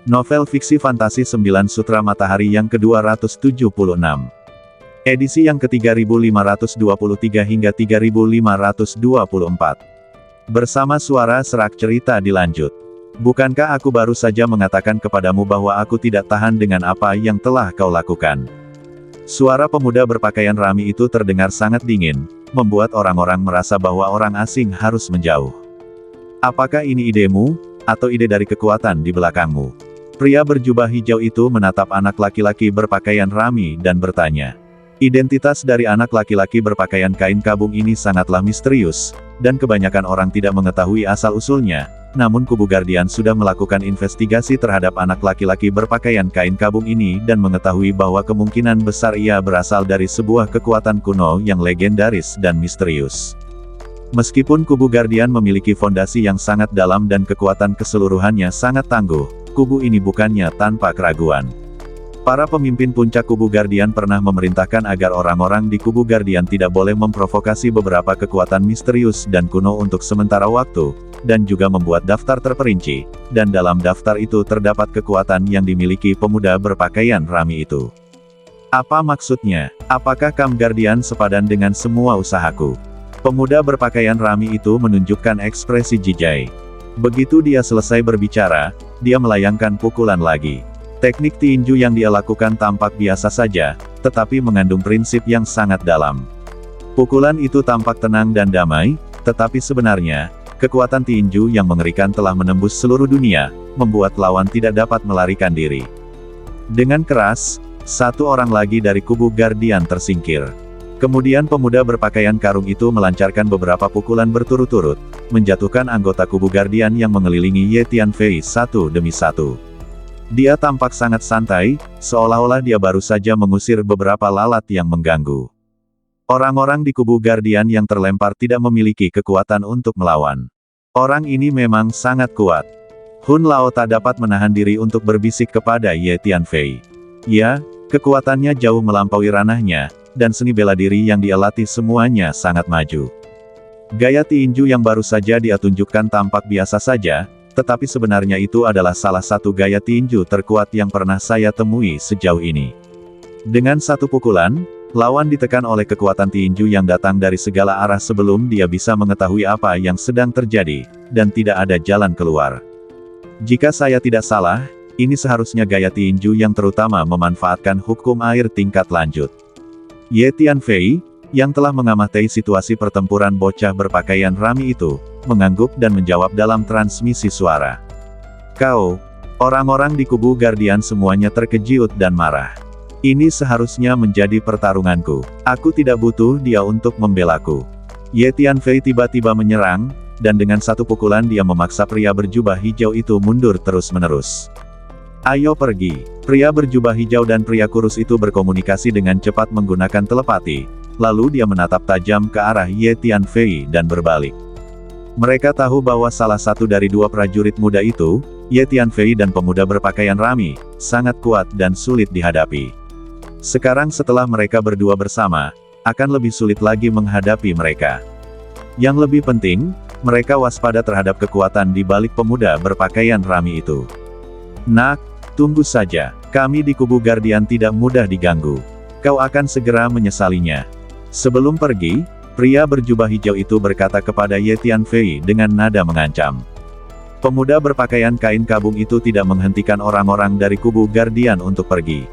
Novel fiksi fantasi 9 Sutra Matahari yang ke-276. Edisi yang ke-3523 hingga 3524. Bersama suara serak cerita dilanjut. Bukankah aku baru saja mengatakan kepadamu bahwa aku tidak tahan dengan apa yang telah kau lakukan? Suara pemuda berpakaian rami itu terdengar sangat dingin, membuat orang-orang merasa bahwa orang asing harus menjauh. Apakah ini idemu, atau ide dari kekuatan di belakangmu? Pria berjubah hijau itu menatap anak laki-laki berpakaian rami dan bertanya. Identitas dari anak laki-laki berpakaian kain kabung ini sangatlah misterius, dan kebanyakan orang tidak mengetahui asal-usulnya, namun kubu Guardian sudah melakukan investigasi terhadap anak laki-laki berpakaian kain kabung ini dan mengetahui bahwa kemungkinan besar ia berasal dari sebuah kekuatan kuno yang legendaris dan misterius. Meskipun kubu Guardian memiliki fondasi yang sangat dalam dan kekuatan keseluruhannya sangat tangguh, kubu ini bukannya tanpa keraguan. Para pemimpin puncak kubu Guardian pernah memerintahkan agar orang-orang di kubu Guardian tidak boleh memprovokasi beberapa kekuatan misterius dan kuno untuk sementara waktu, dan juga membuat daftar terperinci, dan dalam daftar itu terdapat kekuatan yang dimiliki pemuda berpakaian rami itu. Apa maksudnya? Apakah Kam Guardian sepadan dengan semua usahaku? Pemuda berpakaian rami itu menunjukkan ekspresi jijai. Begitu dia selesai berbicara, dia melayangkan pukulan lagi. Teknik tinju yang dia lakukan tampak biasa saja, tetapi mengandung prinsip yang sangat dalam. Pukulan itu tampak tenang dan damai, tetapi sebenarnya, kekuatan tinju yang mengerikan telah menembus seluruh dunia, membuat lawan tidak dapat melarikan diri. Dengan keras, satu orang lagi dari kubu Guardian tersingkir. Kemudian pemuda berpakaian karung itu melancarkan beberapa pukulan berturut-turut, menjatuhkan anggota kubu Guardian yang mengelilingi Ye Tianfei satu demi satu. Dia tampak sangat santai, seolah-olah dia baru saja mengusir beberapa lalat yang mengganggu. Orang-orang di kubu Guardian yang terlempar tidak memiliki kekuatan untuk melawan. Orang ini memang sangat kuat. Hun Lao tak dapat menahan diri untuk berbisik kepada Ye Tianfei. Ya, kekuatannya jauh melampaui ranahnya, dan seni bela diri yang dia latih semuanya sangat maju. Gaya tinju yang baru saja dia tunjukkan tampak biasa saja, tetapi sebenarnya itu adalah salah satu gaya tinju terkuat yang pernah saya temui sejauh ini. Dengan satu pukulan, lawan ditekan oleh kekuatan tinju yang datang dari segala arah sebelum dia bisa mengetahui apa yang sedang terjadi, dan tidak ada jalan keluar. Jika saya tidak salah, ini seharusnya gaya tinju yang terutama memanfaatkan hukum air tingkat lanjut. Ye Tianfei, yang telah mengamati situasi pertempuran bocah berpakaian rami itu, mengangguk dan menjawab dalam transmisi suara. Kau, orang-orang di kubu Guardian semuanya terkejut dan marah. Ini seharusnya menjadi pertarunganku. Aku tidak butuh dia untuk membelaku. Ye Tianfei tiba-tiba menyerang, dan dengan satu pukulan dia memaksa pria berjubah hijau itu mundur terus-menerus. Ayo pergi. Pria berjubah hijau dan pria kurus itu berkomunikasi dengan cepat menggunakan telepati, lalu dia menatap tajam ke arah Ye Tianfei dan berbalik. Mereka tahu bahwa salah satu dari dua prajurit muda itu, Ye Tianfei dan pemuda berpakaian rami, sangat kuat dan sulit dihadapi. Sekarang setelah mereka berdua bersama, akan lebih sulit lagi menghadapi mereka. Yang lebih penting, mereka waspada terhadap kekuatan di balik pemuda berpakaian rami itu. Nak, tunggu saja, kami di kubu Guardian tidak mudah diganggu. Kau akan segera menyesalinya. Sebelum pergi, pria berjubah hijau itu berkata kepada Ye Tianfei dengan nada mengancam. Pemuda berpakaian kain kabung itu tidak menghentikan orang-orang dari kubu Guardian untuk pergi.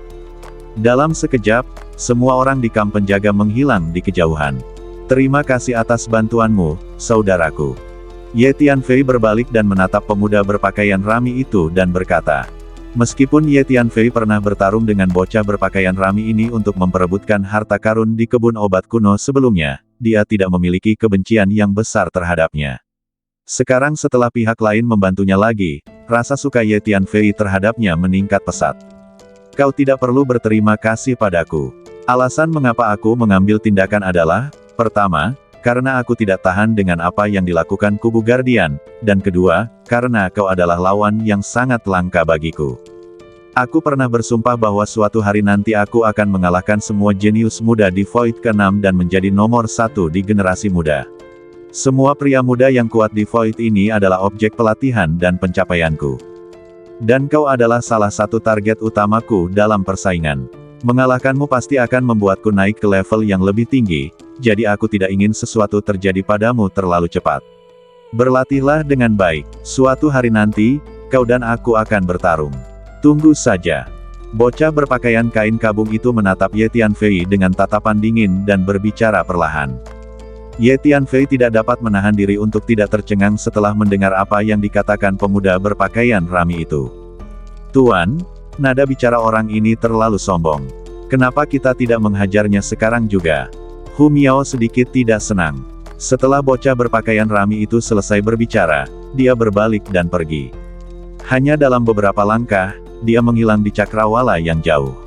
Dalam sekejap, semua orang di kamp penjaga menghilang di kejauhan. Terima kasih atas bantuanmu, saudaraku. Ye Tianfei berbalik dan menatap pemuda berpakaian rami itu dan berkata, meskipun Ye Tianfei pernah bertarung dengan bocah berpakaian rami ini untuk memperebutkan harta karun di kebun obat kuno sebelumnya, dia tidak memiliki kebencian yang besar terhadapnya. Sekarang setelah pihak lain membantunya lagi, rasa suka Ye Tianfei terhadapnya meningkat pesat. Kau tidak perlu berterima kasih padaku. Alasan mengapa aku mengambil tindakan adalah, pertama, karena aku tidak tahan dengan apa yang dilakukan kubu Guardian, dan kedua, karena kau adalah lawan yang sangat langka bagiku. Aku pernah bersumpah bahwa suatu hari nanti aku akan mengalahkan semua jenius muda di Void ke-6 dan menjadi nomor 1 di generasi muda. Semua pria muda yang kuat di Void ini adalah objek pelatihan dan pencapaianku. Dan kau adalah salah satu target utamaku dalam persaingan. Mengalahkanmu pasti akan membuatku naik ke level yang lebih tinggi, jadi aku tidak ingin sesuatu terjadi padamu terlalu cepat. Berlatihlah dengan baik, suatu hari nanti, kau dan aku akan bertarung. Tunggu saja. Bocah berpakaian kain kabung itu menatap Ye Tianfei dengan tatapan dingin dan berbicara perlahan. Ye Tianfei tidak dapat menahan diri untuk tidak tercengang setelah mendengar apa yang dikatakan pemuda berpakaian rami itu. Tuan, nada bicara orang ini terlalu sombong. Kenapa kita tidak menghajarnya sekarang juga? Hu Miao sedikit tidak senang. Setelah bocah berpakaian rami itu selesai berbicara, dia berbalik dan pergi. Hanya dalam beberapa langkah, dia menghilang di cakrawala yang jauh.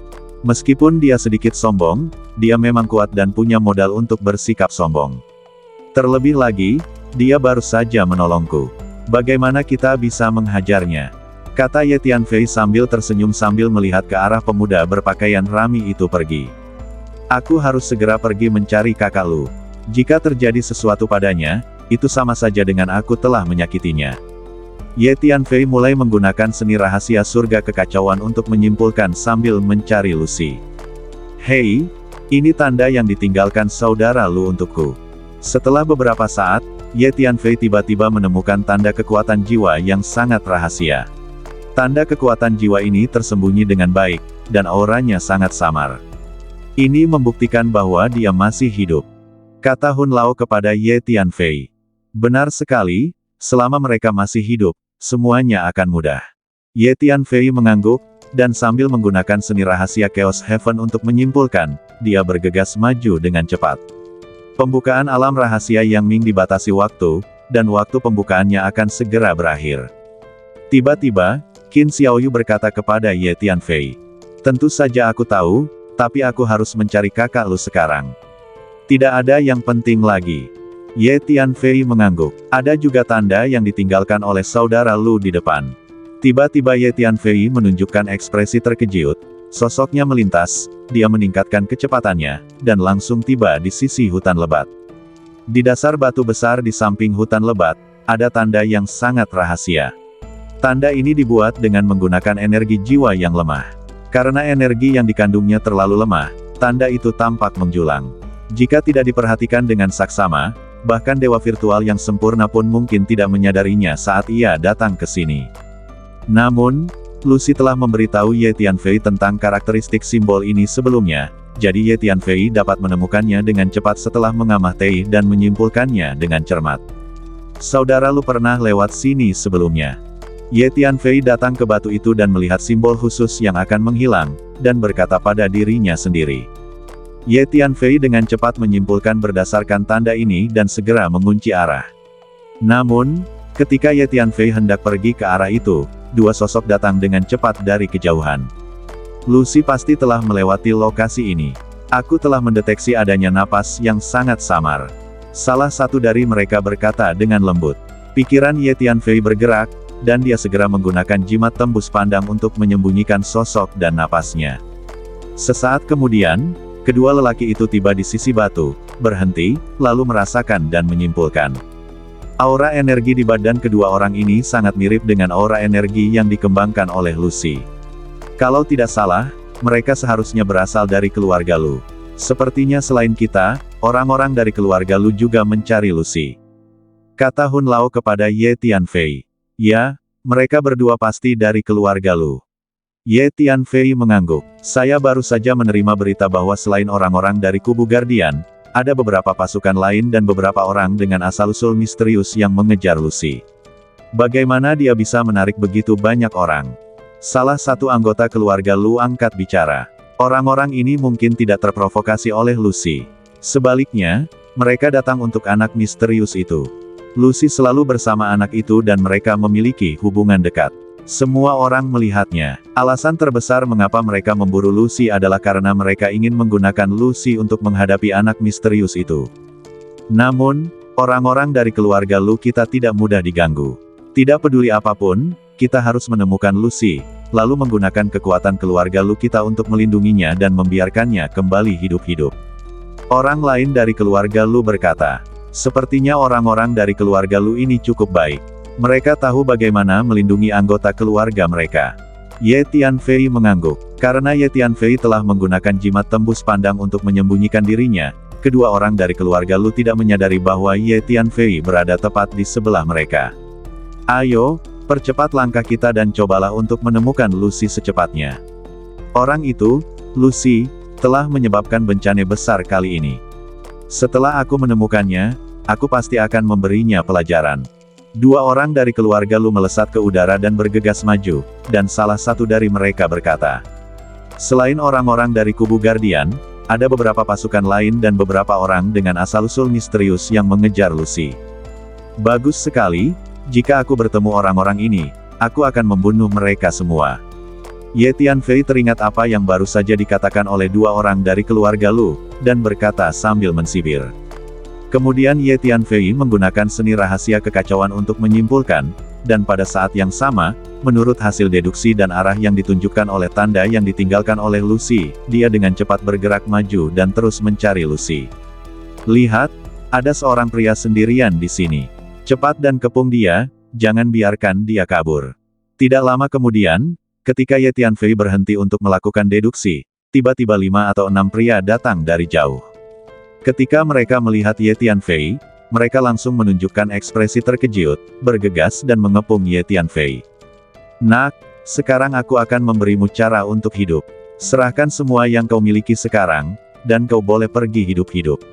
Meskipun dia sedikit sombong, dia memang kuat dan punya modal untuk bersikap sombong. Terlebih lagi, dia baru saja menolongku. Bagaimana kita bisa menghajarnya? Kata Ye Tianfei sambil tersenyum sambil melihat ke arah pemuda berpakaian rami itu pergi. Aku harus segera pergi mencari kakak Lu. Jika terjadi sesuatu padanya, itu sama saja dengan aku telah menyakitinya. Ye Tianfei mulai menggunakan seni rahasia surga kekacauan untuk menyimpulkan sambil mencari Lucy. Hei, ini tanda yang ditinggalkan saudara Lu untukku. Setelah beberapa saat, Ye Tianfei tiba-tiba menemukan tanda kekuatan jiwa yang sangat rahasia. Tanda kekuatan jiwa ini tersembunyi dengan baik, dan auranya sangat samar. Ini membuktikan bahwa dia masih hidup. Kata Hun Lao kepada Ye Tianfei. Benar sekali, selama mereka masih hidup, semuanya akan mudah. Ye Tianfei mengangguk, dan sambil menggunakan seni rahasia Chaos Heaven untuk menyimpulkan, dia bergegas maju dengan cepat. Pembukaan alam rahasia Yang Ming dibatasi waktu, dan waktu pembukaannya akan segera berakhir. Tiba-tiba, Qin Xiaoyu berkata kepada Ye Tianfei. Tentu saja aku tahu, tapi aku harus mencari kakak Lu sekarang. Tidak ada yang penting lagi. Ye Tianfei mengangguk. Ada juga tanda yang ditinggalkan oleh saudara Lu di depan. Tiba-tiba Ye Tianfei menunjukkan ekspresi terkejut. Sosoknya melintas, dia meningkatkan kecepatannya, dan langsung tiba di sisi hutan lebat. Di dasar batu besar di samping hutan lebat, ada tanda yang sangat rahasia. Tanda ini dibuat dengan menggunakan energi jiwa yang lemah. Karena energi yang dikandungnya terlalu lemah, tanda itu tampak menjulang. Jika tidak diperhatikan dengan saksama, bahkan dewa virtual yang sempurna pun mungkin tidak menyadarinya saat ia datang ke sini. Namun, Lucy telah memberitahu Ye Tianfei tentang karakteristik simbol ini sebelumnya, jadi Ye Tianfei dapat menemukannya dengan cepat setelah mengamati dan menyimpulkannya dengan cermat. Saudara Lu pernah lewat sini sebelumnya. Ye Tianfei datang ke batu itu dan melihat simbol khusus yang akan menghilang, dan berkata pada dirinya sendiri. Ye Tianfei dengan cepat menyimpulkan berdasarkan tanda ini dan segera mengunci arah. Namun, ketika Ye Tianfei hendak pergi ke arah itu, dua sosok datang dengan cepat dari kejauhan. Lucy pasti telah melewati lokasi ini. Aku telah mendeteksi adanya napas yang sangat samar. Salah satu dari mereka berkata dengan lembut. Pikiran Ye Tianfei bergerak, dan dia segera menggunakan jimat tembus pandang untuk menyembunyikan sosok dan napasnya. Sesaat kemudian, kedua lelaki itu tiba di sisi batu, berhenti, lalu merasakan dan menyimpulkan. Aura energi di badan kedua orang ini sangat mirip dengan aura energi yang dikembangkan oleh Lucy. Kalau tidak salah, mereka seharusnya berasal dari keluarga Lu. Sepertinya selain kita, orang-orang dari keluarga Lu juga mencari Lucy. Kata Hun Lao kepada Ye Tianfei. Ya, mereka berdua pasti dari keluarga Lu. Ye Tianfei mengangguk. Saya baru saja menerima berita bahwa selain orang-orang dari kubu Guardian, ada beberapa pasukan lain dan beberapa orang dengan asal-usul misterius yang mengejar Lucy. Bagaimana dia bisa menarik begitu banyak orang? Salah satu anggota keluarga Lu angkat bicara. Orang-orang ini mungkin tidak terprovokasi oleh Lucy. Sebaliknya, mereka datang untuk anak misterius itu. Lucy selalu bersama anak itu dan mereka memiliki hubungan dekat. Semua orang melihatnya. Alasan terbesar mengapa mereka memburu Lucy adalah karena mereka ingin menggunakan Lucy untuk menghadapi anak misterius itu. Namun, orang-orang dari keluarga Lu kita tidak mudah diganggu. Tidak peduli apapun, kita harus menemukan Lucy, lalu menggunakan kekuatan keluarga Lu kita untuk melindunginya dan membiarkannya kembali hidup-hidup. Orang lain dari keluarga Lu berkata, sepertinya orang-orang dari keluarga Lu ini cukup baik. Mereka tahu bagaimana melindungi anggota keluarga mereka. Ye Tianfei mengangguk. Karena Ye Tianfei telah menggunakan jimat tembus pandang untuk menyembunyikan dirinya, kedua orang dari keluarga Lu tidak menyadari bahwa Ye Tianfei berada tepat di sebelah mereka. Ayo, percepat langkah kita dan cobalah untuk menemukan Lucy secepatnya. Orang itu, Lucy, telah menyebabkan bencana besar kali ini. Setelah aku menemukannya, aku pasti akan memberinya pelajaran. Dua orang dari keluarga Lu melesat ke udara dan bergegas maju, dan salah satu dari mereka berkata, "Selain orang-orang dari kubu Guardian, ada beberapa pasukan lain dan beberapa orang dengan asal-usul misterius yang mengejar Lucy. Bagus sekali, jika aku bertemu orang-orang ini, aku akan membunuh mereka semua." Ye Tianfei teringat apa yang baru saja dikatakan oleh dua orang dari keluarga Lu, dan berkata sambil mensibir. Kemudian Ye Tianfei menggunakan seni rahasia kekacauan untuk menyimpulkan, dan pada saat yang sama, menurut hasil deduksi dan arah yang ditunjukkan oleh tanda yang ditinggalkan oleh Lucy, dia dengan cepat bergerak maju dan terus mencari Lucy. "Lihat, ada seorang pria sendirian di sini. Cepat dan kepung dia, jangan biarkan dia kabur." Tidak lama kemudian, ketika Ye Tianfei berhenti untuk melakukan deduksi, tiba-tiba 5 atau 6 pria datang dari jauh. Ketika mereka melihat Ye Tianfei, mereka langsung menunjukkan ekspresi terkejut, bergegas dan mengepung Ye Tianfei. "Nak, sekarang aku akan memberimu cara untuk hidup. Serahkan semua yang kau miliki sekarang, dan kau boleh pergi hidup-hidup.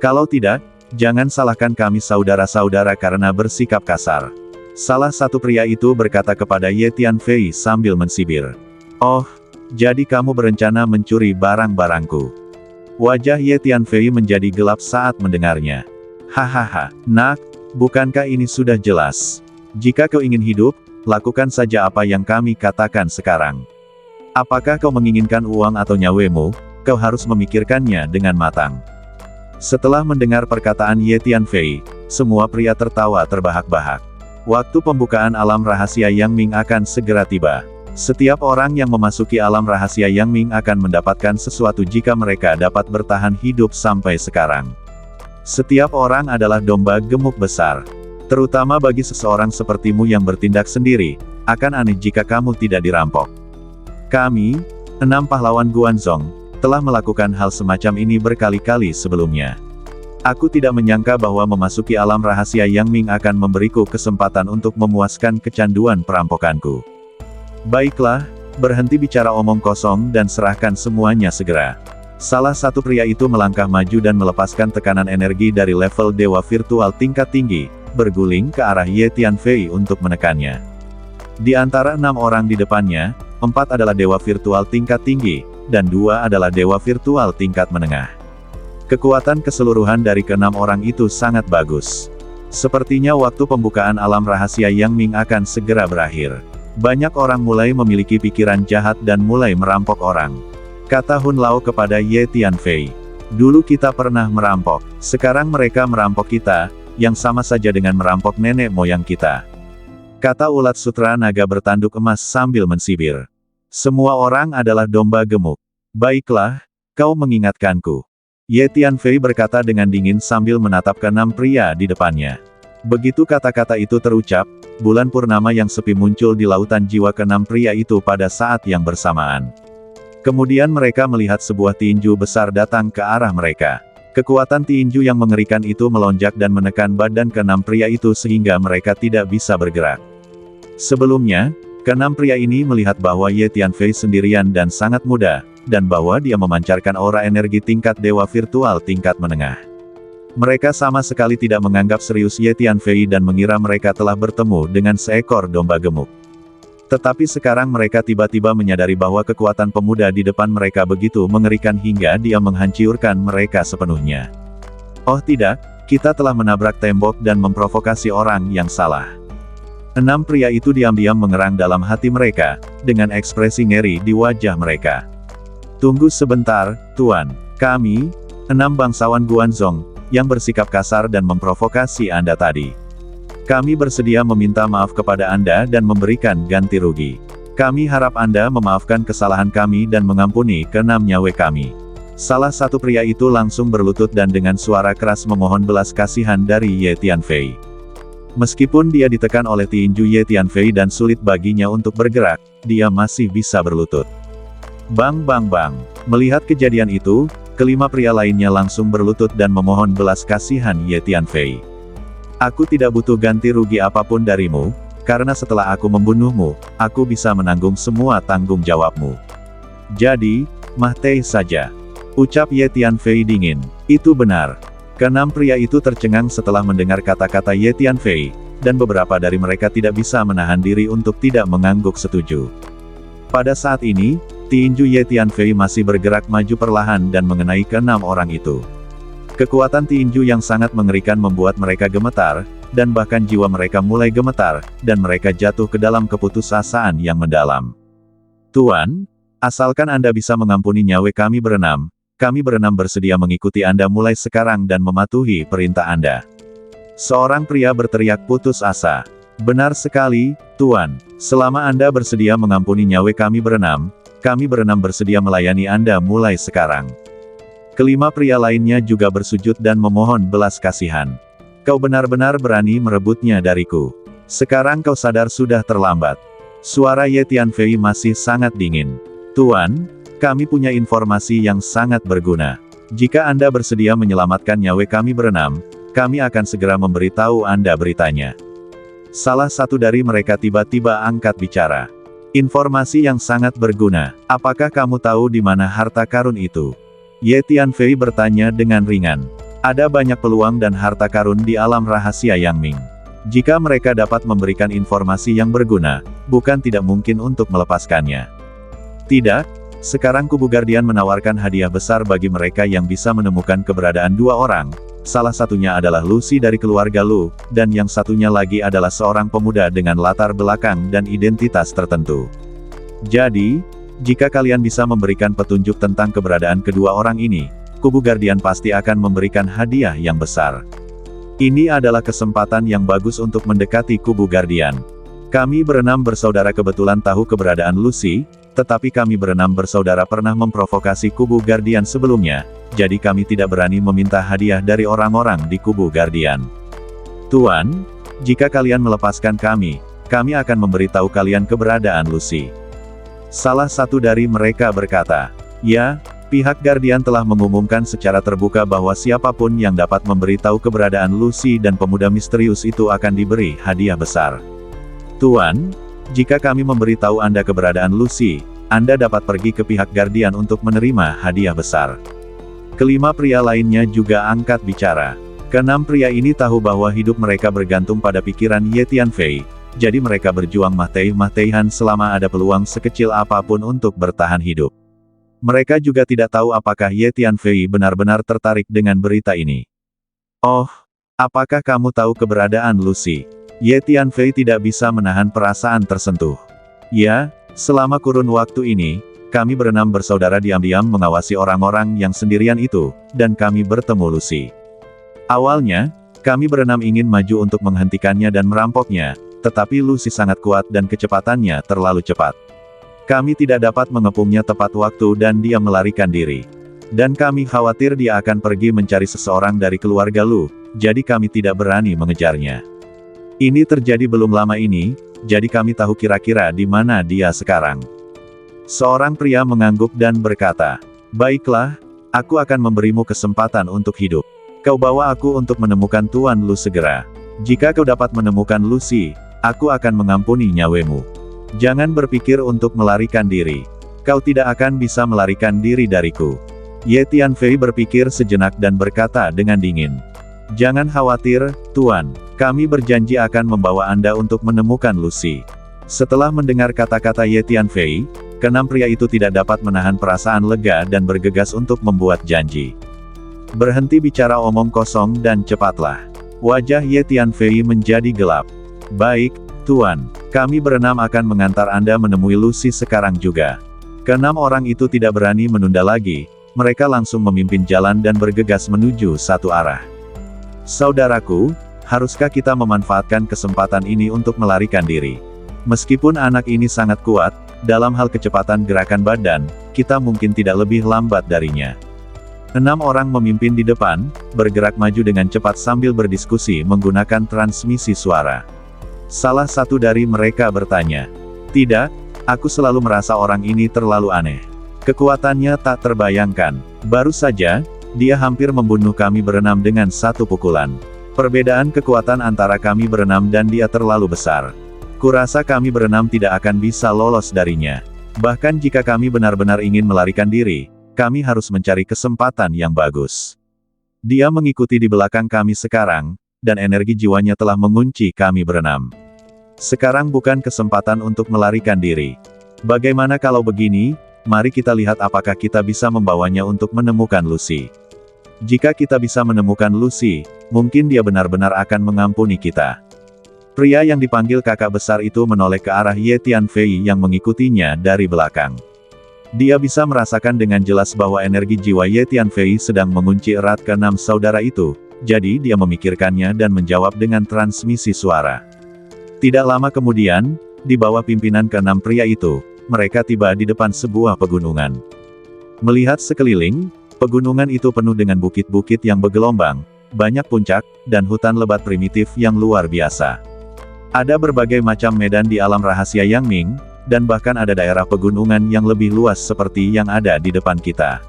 Kalau tidak, jangan salahkan kami saudara-saudara karena bersikap kasar." Salah satu pria itu berkata kepada Ye Tianfei sambil mensibir. "Oh, jadi kamu berencana mencuri barang-barangku?" Wajah Ye Tianfei menjadi gelap saat mendengarnya. "Hahaha, nak, bukankah ini sudah jelas? Jika kau ingin hidup, lakukan saja apa yang kami katakan sekarang. Apakah kau menginginkan uang atau nyawemu, kau harus memikirkannya dengan matang." Setelah mendengar perkataan Ye Tianfei, semua pria tertawa terbahak-bahak. Waktu pembukaan alam rahasia Yang Ming akan segera tiba. Setiap orang yang memasuki alam rahasia Yang Ming akan mendapatkan sesuatu jika mereka dapat bertahan hidup sampai sekarang. Setiap orang adalah domba gemuk besar. Terutama bagi seseorang sepertimu yang bertindak sendiri, akan aneh jika kamu tidak dirampok. Kami, 6 pahlawan Guanzhong, telah melakukan hal semacam ini berkali-kali sebelumnya. Aku tidak menyangka bahwa memasuki alam rahasia Yang Ming akan memberiku kesempatan untuk memuaskan kecanduan perampokanku. Baiklah, berhenti bicara omong kosong dan serahkan semuanya segera. Salah satu pria itu melangkah maju dan melepaskan tekanan energi dari level dewa virtual tingkat tinggi, berguling ke arah Ye Tianfei untuk menekannya. Di antara 6 orang di depannya, 4 adalah dewa virtual tingkat tinggi, dan 2 adalah dewa virtual tingkat menengah. Kekuatan keseluruhan dari ke-6 orang itu sangat bagus. Sepertinya waktu pembukaan alam rahasia Yang Ming akan segera berakhir. Banyak orang mulai memiliki pikiran jahat dan mulai merampok orang. Kata Hun Lao kepada Ye Tianfei. "Dulu kita pernah merampok, sekarang mereka merampok kita, yang sama saja dengan merampok nenek moyang kita." Kata ulat sutra naga bertanduk emas sambil mensibir. "Semua orang adalah domba gemuk. Baiklah, kau mengingatkanku." Ye Tianfei berkata dengan dingin sambil menatap ke-6 pria di depannya. Begitu kata-kata itu terucap, bulan purnama yang sepi muncul di lautan jiwa ke-6 pria itu pada saat yang bersamaan. Kemudian mereka melihat sebuah tinju besar datang ke arah mereka. Kekuatan tinju yang mengerikan itu melonjak dan menekan badan ke-6 pria itu sehingga mereka tidak bisa bergerak. Sebelumnya, ke-6 pria ini melihat bahwa Ye Tianfei sendirian dan sangat muda, dan bahwa dia memancarkan aura energi tingkat dewa virtual tingkat menengah. Mereka sama sekali tidak menganggap serius Ye Tianfei dan mengira mereka telah bertemu dengan seekor domba gemuk. Tetapi sekarang mereka tiba-tiba menyadari bahwa kekuatan pemuda di depan mereka begitu mengerikan hingga dia menghancurkan mereka sepenuhnya. "Oh tidak, kita telah menabrak tembok dan memprovokasi orang yang salah." 6 pria itu diam-diam mengerang dalam hati mereka, dengan ekspresi ngeri di wajah mereka. "Tunggu sebentar, Tuan. Kami, 6 bangsawan Guanzhong, yang bersikap kasar dan memprovokasi Anda tadi. Kami bersedia meminta maaf kepada Anda dan memberikan ganti rugi. Kami harap Anda memaafkan kesalahan kami dan mengampuni ke-6 nyawa kami." Salah satu pria itu langsung berlutut dan dengan suara keras memohon belas kasihan dari Ye Tianfei. Meskipun dia ditekan oleh tinju Ye Tianfei dan sulit baginya untuk bergerak, dia masih bisa berlutut. Bang bang bang. Melihat kejadian itu, kelima pria lainnya langsung berlutut dan memohon belas kasihan Ye Tianfei. Aku tidak butuh ganti rugi apapun darimu, karena setelah aku membunuhmu, aku bisa menanggung semua tanggung jawabmu. Jadi, mati saja. Ucap Ye Tianfei dingin. Itu benar. Keenam pria itu tercengang setelah mendengar kata-kata Ye Tianfei, dan beberapa dari mereka tidak bisa menahan diri untuk tidak mengangguk setuju. Pada saat ini, tinju Ye Tianfei masih bergerak maju perlahan dan mengenai keenam orang itu. Kekuatan tinju yang sangat mengerikan membuat mereka gemetar, dan bahkan jiwa mereka mulai gemetar, dan mereka jatuh ke dalam keputusasaan yang mendalam. Tuan, asalkan Anda bisa mengampuni nyawa kami berenam bersedia mengikuti Anda mulai sekarang dan mematuhi perintah Anda. Seorang pria berteriak putus asa. Benar sekali, Tuan. Selama Anda bersedia mengampuni nyawa kami berenam bersedia melayani Anda mulai sekarang. Kelima pria lainnya juga bersujud dan memohon belas kasihan. Kau benar-benar berani merebutnya dariku. Sekarang kau sadar sudah terlambat. Suara Ye Tianfei masih sangat dingin. Tuan, kami punya informasi yang sangat berguna. Jika Anda bersedia menyelamatkan nyawa kami berenam, kami akan segera memberitahu Anda beritanya. Salah satu dari mereka tiba-tiba angkat bicara. Informasi yang sangat berguna. Apakah kamu tahu di mana harta karun itu? Ye Tianfei bertanya dengan ringan. Ada banyak peluang dan harta karun di alam rahasia Yang Ming. Jika mereka dapat memberikan informasi yang berguna, bukan tidak mungkin untuk melepaskannya. Tidak. Sekarang Kubu Guardian menawarkan hadiah besar bagi mereka yang bisa menemukan keberadaan dua orang, salah satunya adalah Lucy dari keluarga Lu, dan yang satunya lagi adalah seorang pemuda dengan latar belakang dan identitas tertentu. Jadi, jika kalian bisa memberikan petunjuk tentang keberadaan kedua orang ini, Kubu Guardian pasti akan memberikan hadiah yang besar. Ini adalah kesempatan yang bagus untuk mendekati Kubu Guardian. Kami berenam bersaudara kebetulan tahu keberadaan Lucy, tetapi kami berenam bersaudara pernah memprovokasi Kubu Guardian sebelumnya, jadi kami tidak berani meminta hadiah dari orang-orang di Kubu Guardian. Tuan, jika kalian melepaskan kami akan memberitahu kalian keberadaan Lucy. Salah satu dari mereka berkata, ya, pihak Guardian telah mengumumkan secara terbuka bahwa siapapun yang dapat memberitahu keberadaan Lucy dan pemuda misterius itu akan diberi hadiah besar. Tuan, jika kami memberitahu Anda keberadaan Lucy, Anda dapat pergi ke pihak Guardian untuk menerima hadiah besar. Kelima pria lainnya juga angkat bicara. Keenam pria ini tahu bahwa hidup mereka bergantung pada pikiran Ye Tianfei, jadi mereka berjuang mati-matian selama ada peluang sekecil apapun untuk bertahan hidup. Mereka juga tidak tahu apakah Ye Tianfei benar-benar tertarik dengan berita ini. Oh, apakah kamu tahu keberadaan Lucy? Ye Tianfei tidak bisa menahan perasaan tersentuh. Ya, selama kurun waktu ini, kami berenam bersaudara diam-diam mengawasi orang-orang yang sendirian itu, dan kami bertemu Lucy. Awalnya, kami berenam ingin maju untuk menghentikannya dan merampoknya, tetapi Lucy sangat kuat dan kecepatannya terlalu cepat. Kami tidak dapat mengepungnya tepat waktu dan dia melarikan diri. Dan kami khawatir dia akan pergi mencari seseorang dari keluarga Lu, jadi kami tidak berani mengejarnya. Ini terjadi belum lama ini, jadi kami tahu kira-kira di mana dia sekarang. Seorang pria mengangguk dan berkata, baiklah, aku akan memberimu kesempatan untuk hidup. Kau bawa aku untuk menemukan Tuan Lu segera. Jika kau dapat menemukan Lucy, aku akan mengampuni nyawamu. Jangan berpikir untuk melarikan diri. Kau tidak akan bisa melarikan diri dariku. Ye Tianfei berpikir sejenak dan berkata dengan dingin. Jangan khawatir, Tuan. Kami berjanji akan membawa Anda untuk menemukan Lucy. Setelah mendengar kata-kata Ye Tianfei, keenam pria itu tidak dapat menahan perasaan lega dan bergegas untuk membuat janji. Berhenti bicara omong kosong dan cepatlah. Wajah Ye Tianfei menjadi gelap. Baik, Tuan. Kami berenam akan mengantar Anda menemui Lucy sekarang juga. Keenam orang itu tidak berani menunda lagi, mereka langsung memimpin jalan dan bergegas menuju satu arah. Saudaraku, haruskah kita memanfaatkan kesempatan ini untuk melarikan diri? Meskipun anak ini sangat kuat, dalam hal kecepatan gerakan badan, kita mungkin tidak lebih lambat darinya. 6 orang memimpin di depan, bergerak maju dengan cepat sambil berdiskusi menggunakan transmisi suara. Salah satu dari mereka bertanya, "Tidak, aku selalu merasa orang ini terlalu aneh. Kekuatannya tak terbayangkan. Baru saja, dia hampir membunuh kami berenam dengan satu pukulan. Perbedaan kekuatan antara kami berenam dan dia terlalu besar. Kurasa kami berenam tidak akan bisa lolos darinya. Bahkan jika kami benar-benar ingin melarikan diri, kami harus mencari kesempatan yang bagus. Dia mengikuti di belakang kami sekarang, dan energi jiwanya telah mengunci kami berenam. Sekarang bukan kesempatan untuk melarikan diri. Bagaimana kalau begini, mari kita lihat apakah kita bisa membawanya untuk menemukan Lucy. Jika kita bisa menemukan Lucy, mungkin dia benar-benar akan mengampuni kita." Pria yang dipanggil kakak besar itu menoleh ke arah Ye Tianfei yang mengikutinya dari belakang. Dia bisa merasakan dengan jelas bahwa energi jiwa Ye Tianfei sedang mengunci erat ke-6 saudara itu, jadi dia memikirkannya dan menjawab dengan transmisi suara. Tidak lama kemudian, di bawah pimpinan ke-6 pria itu, mereka tiba di depan sebuah pegunungan. Melihat sekeliling, pegunungan itu penuh dengan bukit-bukit yang bergelombang, banyak puncak, dan hutan lebat primitif yang luar biasa. Ada berbagai macam medan di alam rahasia Yang Ming, dan bahkan ada daerah pegunungan yang lebih luas seperti yang ada di depan kita.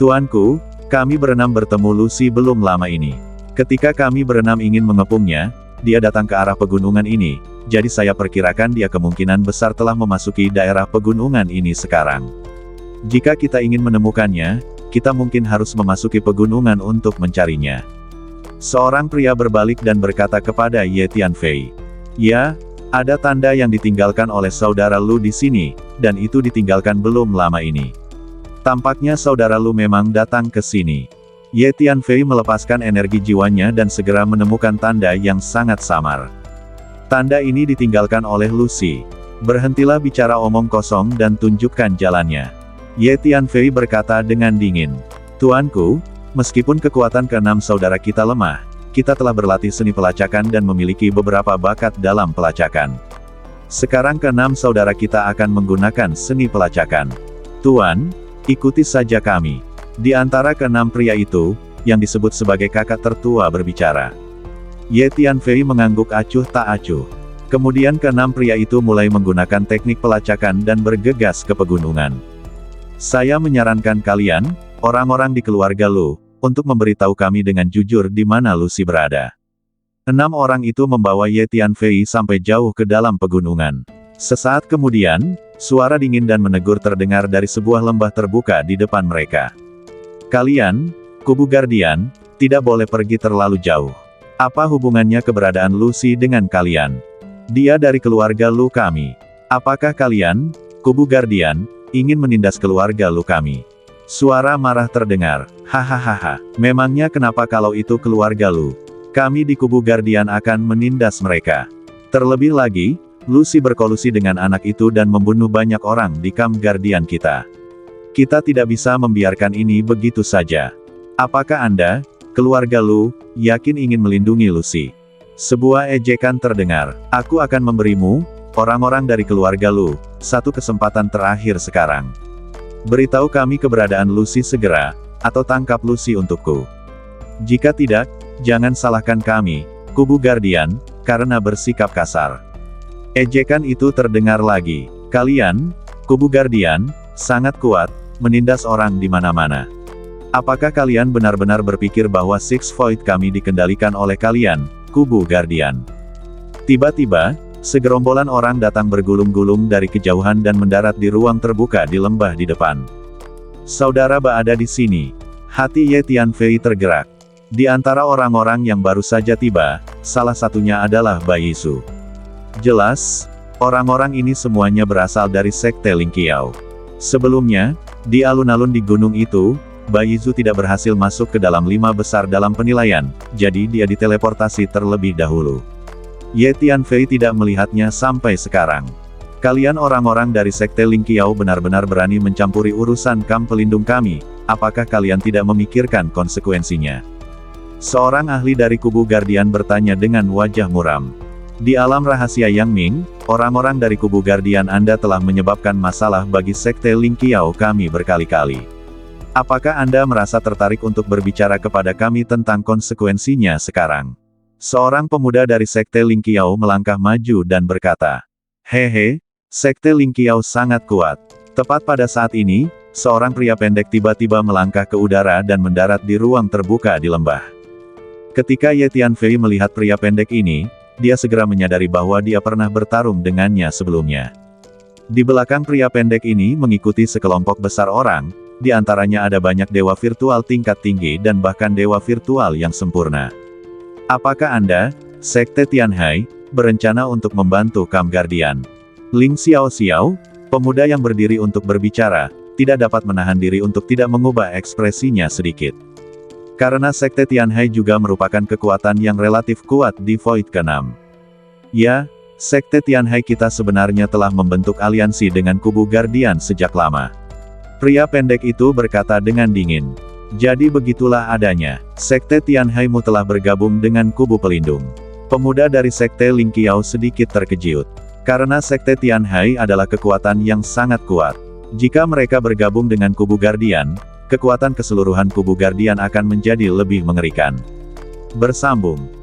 "Tuanku, kami berenam bertemu Lucy belum lama ini. Ketika kami berenam ingin mengepungnya, dia datang ke arah pegunungan ini, jadi saya perkirakan dia kemungkinan besar telah memasuki daerah pegunungan ini sekarang. Jika kita ingin menemukannya, kita mungkin harus memasuki pegunungan untuk mencarinya." Seorang pria berbalik dan berkata kepada Ye Tianfei, "Ya, ada tanda yang ditinggalkan oleh saudara Lu di sini, dan itu ditinggalkan belum lama ini. Tampaknya saudara Lu memang datang ke sini." Ye Tianfei melepaskan energi jiwanya dan segera menemukan tanda yang sangat samar. "Tanda ini ditinggalkan oleh Lucy. Berhentilah bicara omong kosong dan tunjukkan jalannya." Ye Tianfei berkata dengan dingin, "Tuanku, meskipun kekuatan ke-6 saudara kita lemah, kita telah berlatih seni pelacakan dan memiliki beberapa bakat dalam pelacakan. Sekarang ke-6 saudara kita akan menggunakan seni pelacakan. Tuan, ikuti saja kami." Di antara ke-6 pria itu, yang disebut sebagai kakak tertua berbicara. Ye Tianfei mengangguk acuh tak acuh. Kemudian ke-6 pria itu mulai menggunakan teknik pelacakan dan bergegas ke pegunungan. "Saya menyarankan kalian, orang-orang di keluarga Lu, untuk memberitahu kami dengan jujur di mana Lucy berada." 6 orang itu membawa Ye Tianfei sampai jauh ke dalam pegunungan. Sesaat kemudian, suara dingin dan menegur terdengar dari sebuah lembah terbuka di depan mereka. "Kalian, kubu Guardian, tidak boleh pergi terlalu jauh. Apa hubungannya keberadaan Lucy dengan kalian? Dia dari keluarga Lu kami. Apakah kalian, kubu Guardian, ingin menindas keluarga Lu kami?" Suara marah terdengar. "Hahaha, memangnya kenapa kalau itu keluarga Lu? Kami di kubu Guardian akan menindas mereka. Terlebih lagi, Lucy berkolusi dengan anak itu dan membunuh banyak orang di kamp Guardian kita. Kita tidak bisa membiarkan ini begitu saja. Apakah Anda, keluarga Lu, yakin ingin melindungi Lucy?" Sebuah ejekan terdengar. "Aku akan memberimu, orang-orang dari keluarga Lu, satu kesempatan terakhir sekarang. Beritahu kami keberadaan Lucy segera, atau tangkap Lucy untukku. Jika tidak, jangan salahkan kami, kubu Guardian, karena bersikap kasar." Ejekan itu terdengar lagi. "Kalian, kubu Guardian, sangat kuat, menindas orang di mana-mana. Apakah kalian benar-benar berpikir bahwa Six Void kami dikendalikan oleh kalian, kubu Guardian?" Tiba-tiba, segerombolan orang datang bergulung-gulung dari kejauhan dan mendarat di ruang terbuka di lembah di depan. "Saudara Ba ada di sini." Hati Ye Tianfei tergerak. Di antara orang-orang yang baru saja tiba, salah satunya adalah Ba Yizu. Jelas, orang-orang ini semuanya berasal dari Sekte Ling Qiao. Sebelumnya, di alun-alun di gunung itu, Ba Yizu tidak berhasil masuk ke dalam 5 besar dalam penilaian, jadi dia diteleportasi terlebih dahulu. Ye Tianfei tidak melihatnya sampai sekarang. "Kalian orang-orang dari Sekte Ling Qiao benar-benar berani mencampuri urusan kamp pelindung kami, apakah kalian tidak memikirkan konsekuensinya?" Seorang ahli dari kubu Guardian bertanya dengan wajah muram. "Di alam rahasia Yang Ming, orang-orang dari kubu Guardian Anda telah menyebabkan masalah bagi Sekte Ling Qiao kami berkali-kali. Apakah Anda merasa tertarik untuk berbicara kepada kami tentang konsekuensinya sekarang? Seorang pemuda dari Sekte Ling Qiao melangkah maju dan berkata, "Hehe, Sekte Ling Qiao sangat kuat." Tepat pada saat ini, seorang pria pendek tiba-tiba melangkah ke udara dan mendarat di ruang terbuka di lembah. Ketika Ye Tianfei melihat pria pendek ini, dia segera menyadari bahwa dia pernah bertarung dengannya sebelumnya. Di belakang pria pendek ini mengikuti sekelompok besar orang, di antaranya ada banyak dewa virtual tingkat tinggi dan bahkan dewa virtual yang sempurna. Apakah Anda, Sekte Tianhai, berencana untuk membantu Kam Guardian? Ling Xiao Xiao, pemuda yang berdiri untuk berbicara, tidak dapat menahan diri untuk tidak mengubah ekspresinya sedikit. Karena Sekte Tianhai juga merupakan kekuatan yang relatif kuat di Void ke-6. Ya, Sekte Tianhai kita sebenarnya telah membentuk aliansi dengan kubu Guardian sejak lama. Pria pendek itu berkata dengan dingin. Jadi begitulah adanya, Sekte Tianhai-mu telah bergabung dengan kubu pelindung. Pemuda dari Sekte Ling Qiao sedikit terkejut. Karena Sekte Tianhai adalah kekuatan yang sangat kuat. Jika mereka bergabung dengan kubu Guardian, kekuatan keseluruhan kubu Guardian akan menjadi lebih mengerikan. Bersambung.